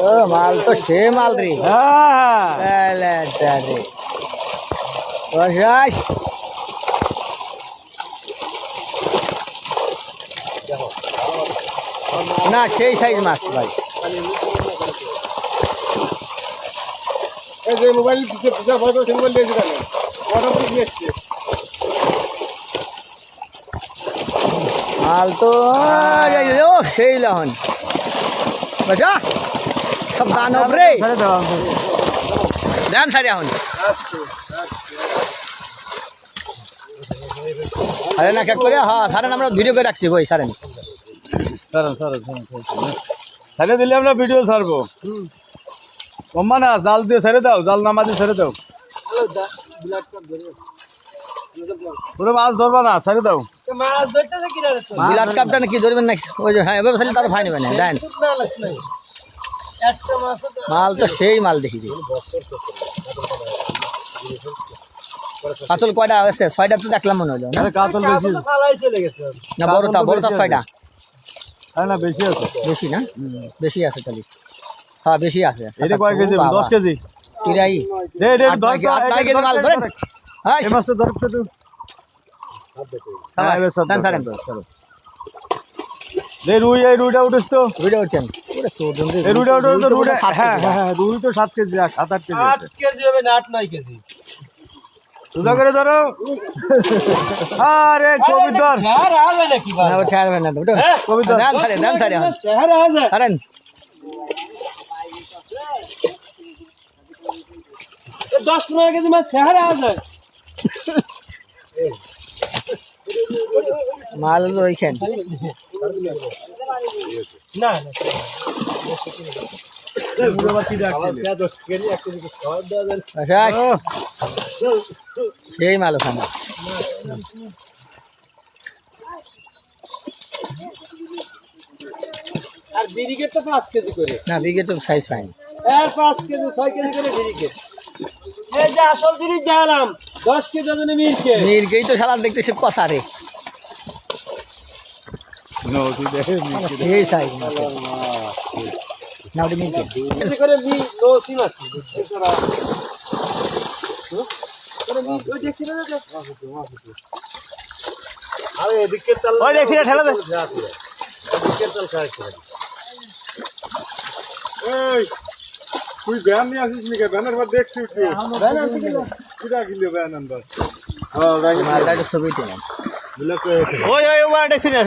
ও মাল তো সে মাল রে। না সেই সাইজ মাছ ভাই। এই যে মোবাইল মোবাইল দিয়েছে মাল তো সেই লহন বুঝা সব দানব রে। দেন সারি এখন আরে না কেক করে হ্যাঁ সারেন আমরা ভিডিও করে রাখছি কই সারেন ছেড়ে দিলে আমরা ভিডিও ছাড়বো। কম্মা না জাল দিয়ে ছেড়ে দাও, জাল নামা দিয়ে ছেড়ে দাও। পুরো মাছ ধরবা না, ছেড়ে দাও। বিলাট কাপটা কি ধরবেন নাকি? ওই যে হ্যাঁ এভাবে তার ভাই নেবেন। দেন মাল তো সেই মাল দেখি কাতল কয়টা আছে? 6টা তো দেখলাম মনে হলো না। কাতল বেশি না বড়টা 6টা না বেশি আছে। বেশি না বেশি আছে তাহলে। হ্যাঁ বেশি আছে। এটা কয় কেজি? 10 কেজি। কিরাই দে 10 কেজি মাল ধরেন। হ্যাঁ এই মাছটা ধরতে তো হ্যাঁ সব সারেন দে রুই, এই রুইটা উঠেছ তো। রুইটা উঠছেন ওরে সোজন রে। এই রুইটা উঠে রুইটা। হ্যাঁ হ্যাঁ রুই তো 7 কেজি 7-8 কেজি। 8 কেজি হবে না 8-9 কেজি। সুজা করে ধরো। আরে কবিতর চেহারা হবে নাকি ভাই? না ও ছাড়বে না ওটা কবিতর দেন সারে চেহারা হবে। সারেন 10-15 কেজি মাছ চেহারা আছে। মাল ওইখান না সেই মাল ওখানে। আর বিরিকেট তো 5 কেজি করে। না বিঘে তো সাইজ পাইনি। 5 কেজি 6 কেজি করে বিরিকেট। এই যে আসল জিনিস দেখালাম 10 কেজি ওজনে মিরকে। মিরকেই তো শালা দেখতেছি কষা রে। নো তুই দেখে সেই সাইজ না ওটা মিরকে কেজি করে মি লো সিম আছে। করে মি ওই দেখছি না যে। আরে এদিকে চাল। ওই দেখছি না ঠেলা দে। এদিকে চাল খায়। এই তুই ব্যান নিয়ে আসিস নি? ব্যানের পর দেখছি ব্যান আনতে গেল। কিটা কিলো ব্যান আনবা। মালটা একটু ছবি তুলেন। ওই ওই ওই দেখছি না।